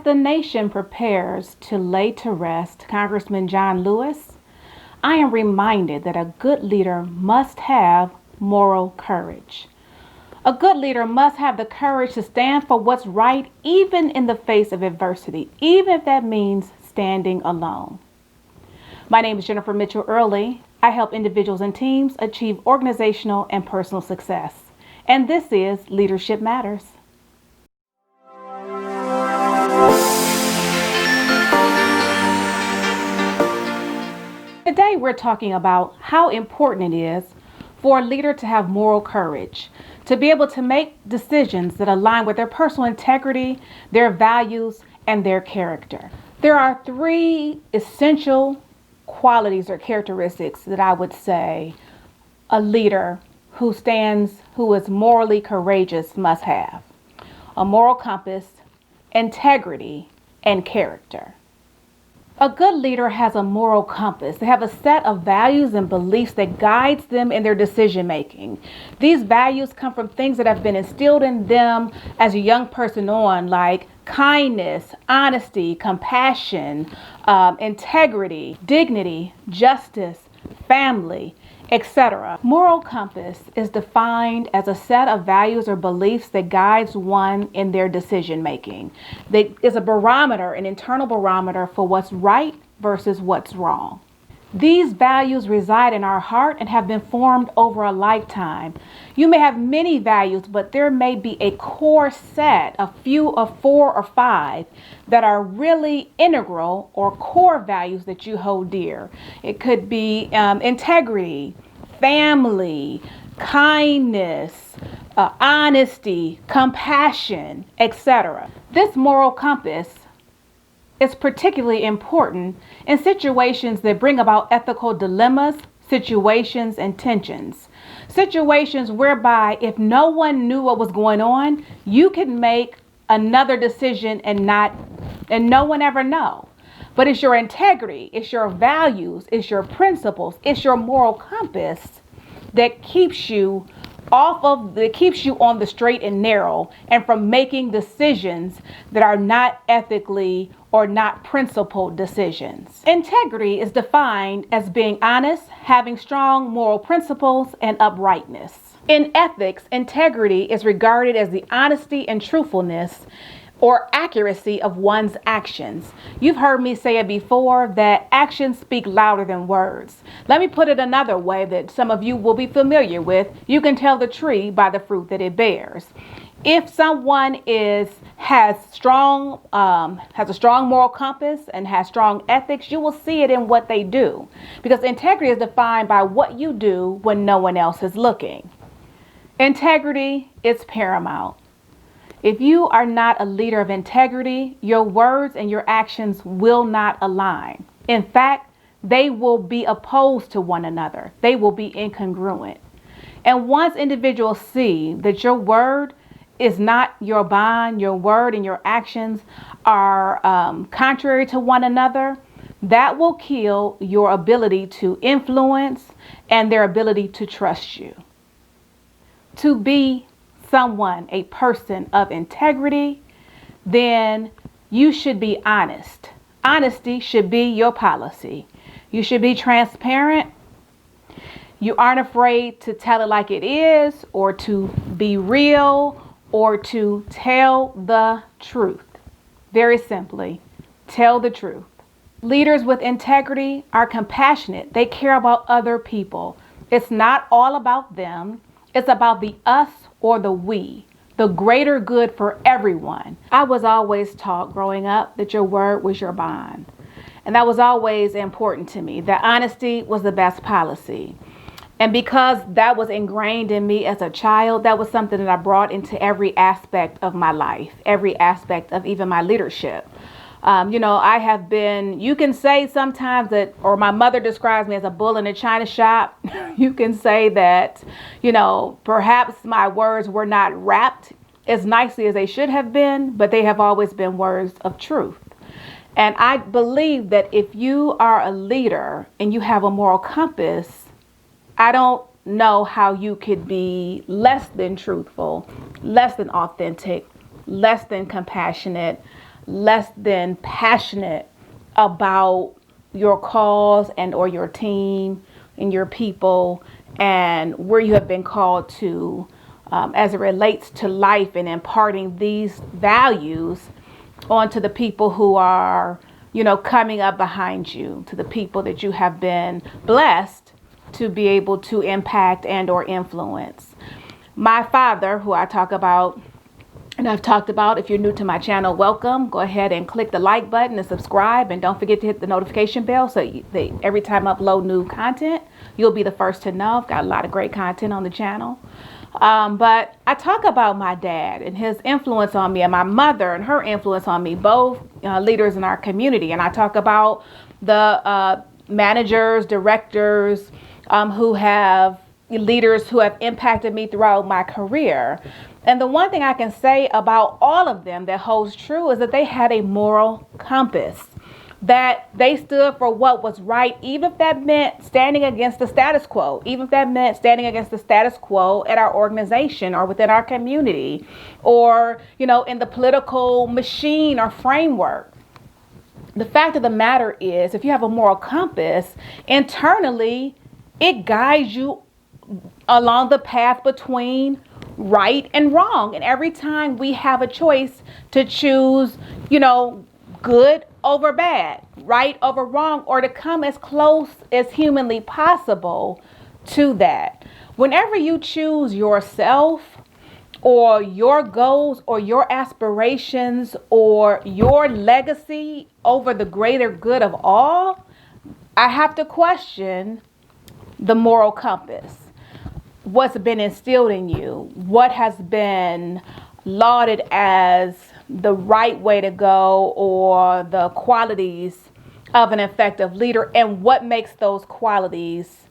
the nation prepares to lay to rest Congressman John Lewis, I am reminded that a good leader must have moral courage. A good leader must have the courage to stand for what's right, even in the face of adversity, even if that means standing alone. My name is Jennifer Mitchell Earley. I help individuals and teams achieve organizational and personal success. And this is Leadership Matters. Today we're talking about how important it is for a leader to have moral courage, to be able to make decisions that align with their personal integrity, their values, and their character. There are three essential qualities or characteristics that I would say a leader who is morally courageous must have: a moral compass, integrity, and character. A good leader has a moral compass. They have a set of values and beliefs that guides them in their decision making. These values come from things that have been instilled in them as a young person like kindness, honesty, compassion, integrity, dignity, justice, family, etc. Moral compass is defined as a set of values or beliefs that guides one in their decision making. That is a barometer, an internal barometer for what's right versus what's wrong. These values reside in our heart and have been formed over a lifetime. You may have many values, but there may be a core set, a few of 4 or 5 that are really integral or core values that you hold dear. It could be integrity, family, kindness, honesty, compassion, etc. This moral compass is particularly important in situations that bring about ethical dilemmas, situations, and tensions. Situations whereby if no one knew what was going on, you could make another decision and no one ever know. But it's your integrity, it's your values, it's your principles, it's your moral compass that keeps you on the straight and narrow and from making decisions that are not ethically or not principled decisions. Integrity is defined as being honest, having strong moral principles, and uprightness. In ethics, integrity is regarded as the honesty and truthfulness or accuracy of one's actions. You've heard me say it before that actions speak louder than words. Let me put it another way that some of you will be familiar with. You can tell the tree by the fruit that it bears. If someone has a strong moral compass and has strong ethics, you will see it in what they do, because integrity is defined by what you do when no one else is looking. Integrity is paramount. If you are not a leader of integrity, your words and your actions will not align. In fact, they will be opposed to one another. They will be incongruent. And once individuals see that your word is not your bond, your word and your actions are contrary to one another, that will kill your ability to influence and their ability to trust you. To be a person of integrity, then you should be honest. Honesty should be your policy. You should be transparent. You aren't afraid to tell it like it is, or to be real, or to tell the truth. Very simply, tell the truth. Leaders with integrity are compassionate. They care about other people. It's not all about them. It's about the us or the we, the greater good for everyone. I was always taught growing up that your word was your bond. And that was always important to me, that honesty was the best policy. And because that was ingrained in me as a child, that was something that I brought into every aspect of my life, every aspect of even my leadership. I have been, you can say sometimes that, or my mother describes me as a bull in a china shop. You can say that, perhaps my words were not wrapped as nicely as they should have been, but they have always been words of truth. And I believe that if you are a leader and you have a moral compass, I don't know how you could be less than truthful, less than authentic, less than compassionate, less than passionate about your cause and or your team and your people and where you have been called to as it relates to life and imparting these values onto the people who are, coming up behind you, to the people that you have been blessed to be able to impact and or influence. My father, who I talk about, and I've talked about, if you're new to my channel, welcome. Go ahead and click the like button and subscribe. And don't forget to hit the notification bell so every time I upload new content, you'll be the first to know. I've got a lot of great content on the channel. But I talk about my dad and his influence on me and my mother and her influence on me, both leaders in our community. And I talk about the managers, directors, leaders who have impacted me throughout my career. And the one thing I can say about all of them that holds true is that they had a moral compass, that they stood for what was right, even if that meant standing against the status quo, even if that meant standing against the status quo at our organization or within our community or, in the political machine or framework. The fact of the matter is, if you have a moral compass, internally, it guides you along the path between right and wrong. And every time we have a choice to choose, good over bad, right over wrong, or to come as close as humanly possible to that. Whenever you choose yourself or your goals or your aspirations or your legacy over the greater good of all, I have to question the moral compass. What's been instilled in you? What has been lauded as the right way to go or the qualities of an effective leader, and what makes those qualities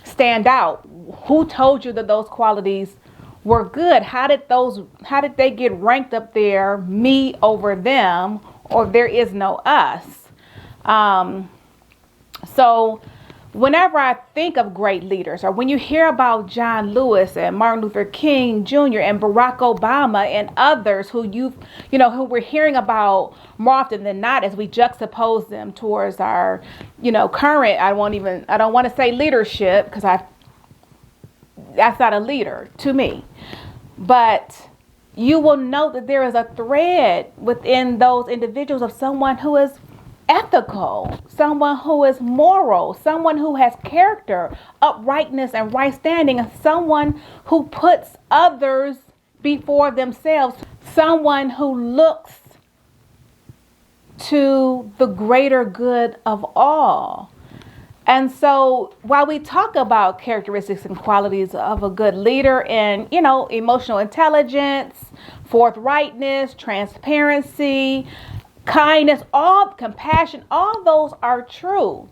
stand out? Who told you that those qualities were good? How did they get ranked up there, me over them, or there is no us? So whenever I think of great leaders, or when you hear about John Lewis and Martin Luther King Jr. and Barack Obama and others who who we're hearing about more often than not, as we juxtapose them towards our, current, I don't want to say leadership, because that's not a leader to me. But you will note that there is a thread within those individuals of someone who is ethical, someone who is moral, someone who has character, uprightness, and right standing, and someone who puts others before themselves, someone who looks to the greater good of all. And so while we talk about characteristics and qualities of a good leader and, emotional intelligence, forthrightness, transparency, kindness, all compassion, all those are true.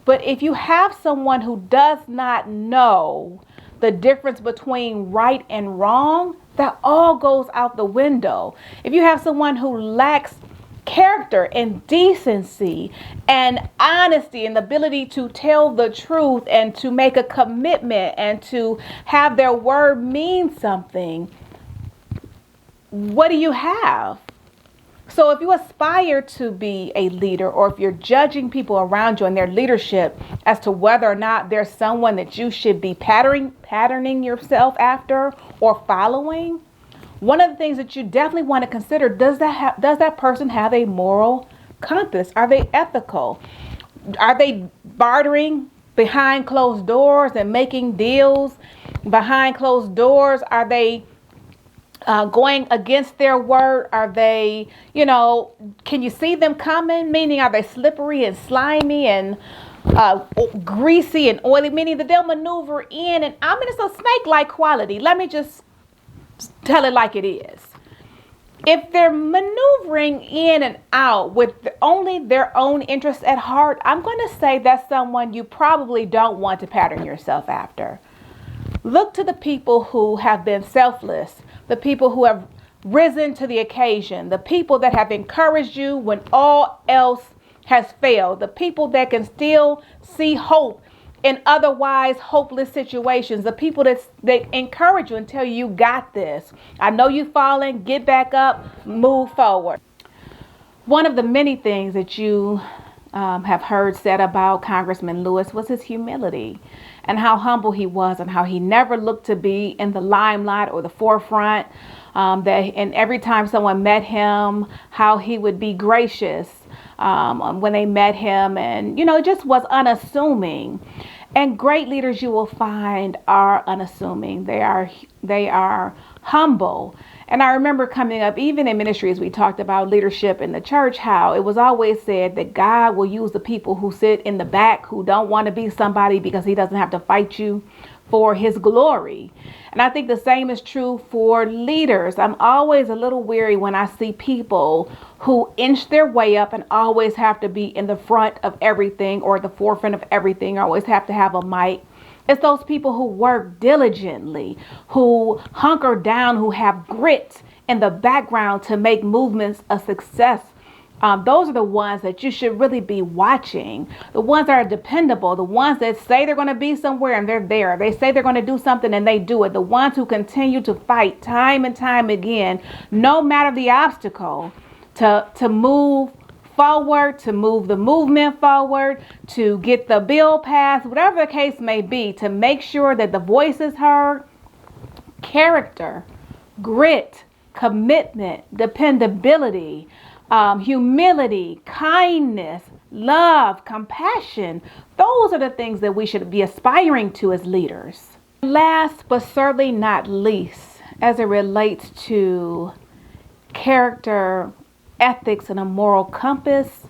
But if you have someone who does not know the difference between right and wrong, that all goes out the window. If you have someone who lacks character and decency and honesty and the ability to tell the truth and to make a commitment and to have their word mean something, what do you have? So if you aspire to be a leader, or if you're judging people around you and their leadership as to whether or not there's someone that you should be patterning yourself after or following, one of the things that you definitely want to consider, does that person have a moral compass? Are they ethical? Are they bartering behind closed doors and making deals behind closed doors? Are they going against their word? Are they, can you see them coming? Meaning, are they slippery and slimy and greasy and oily? Meaning that they'll maneuver in, and it's a snake-like quality. Let me just tell it like it is. If they're maneuvering in and out with only their own interests at heart, I'm going to say that's someone you probably don't want to pattern yourself after. Look to the people who have been selfless, the people who have risen to the occasion, the people that have encouraged you when all else has failed, the people that can still see hope in otherwise hopeless situations, the people that encourage you and tell you, you got this. I know you've fallen, get back up, move forward. One of the many things that you have heard said about Congressman Lewis was his humility and how humble he was and how he never looked to be in the limelight or the forefront. And every time someone met him, how he would be gracious when they met him, and it just was unassuming. And great leaders, you will find, are unassuming. They are humble. And I remember coming up, even in ministry, as we talked about leadership in the church, how it was always said that God will use the people who sit in the back, who don't want to be somebody, because he doesn't have to fight you, for his glory. And I think the same is true for leaders. I'm always a little weary when I see people who inch their way up and always have to be in the front of everything or the forefront of everything, always have to have a mic. It's those people who work diligently, who hunker down, who have grit in the background to make movements a success. Those are the ones that you should really be watching. The ones that are dependable, the ones that say they're going to be somewhere and they're there. They say they're going to do something and they do it. The ones who continue to fight time and time again, no matter the obstacle, to move forward, to move the movement forward, to get the bill passed, whatever the case may be, to make sure that the voice is heard. Character, grit, commitment, dependability, humility, kindness, love, compassion. Those are the things that we should be aspiring to as leaders. Last but certainly not least, as it relates to character, ethics, and a moral compass,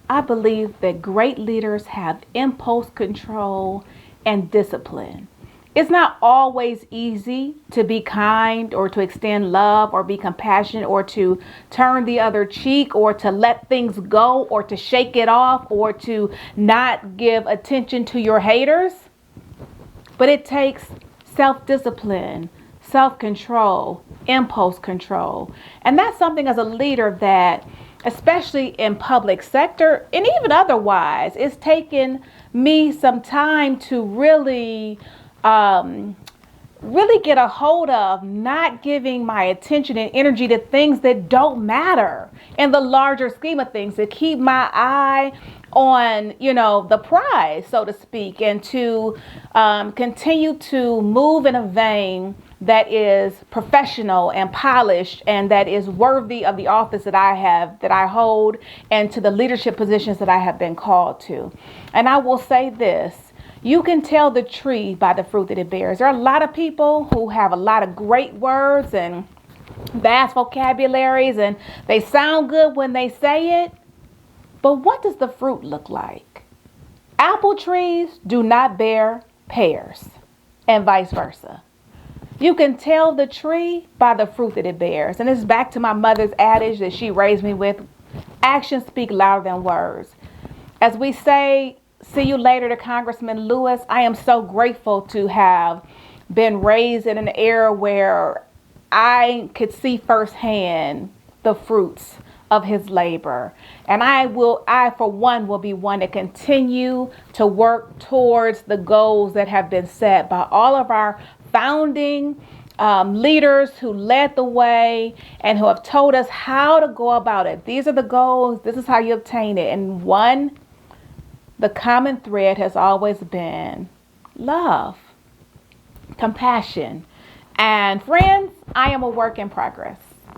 I believe that great leaders have impulse control and discipline. It's not always easy to be kind or to extend love or be compassionate or to turn the other cheek or to let things go or to shake it off or to not give attention to your haters. But it takes self-discipline, self-control, impulse control. And that's something as a leader that, especially in public sector and even otherwise, it's taken me some time to really get a hold of, not giving my attention and energy to things that don't matter in the larger scheme of things, to keep my eye on, the prize, so to speak, and to continue to move in a vein that is professional and polished and that is worthy of the office that I hold, and to the leadership positions that I have been called to. And I will say this: you can tell the tree by the fruit that it bears. There are a lot of people who have a lot of great words and vast vocabularies, and they sound good when they say it. But what does the fruit look like? Apple trees do not bear pears, and vice versa. You can tell the tree by the fruit that it bears. And it's back to my mother's adage that she raised me with: actions speak louder than words. As we say, see you later to Congressman Lewis, I am so grateful to have been raised in an era where I could see firsthand the fruits of his labor. And I for one will be one to continue to work towards the goals that have been set by all of our founding leaders who led the way and who have told us how to go about it. These are the goals. This is how you obtain it. And the common thread has always been love, compassion. And friends, I am a work in progress.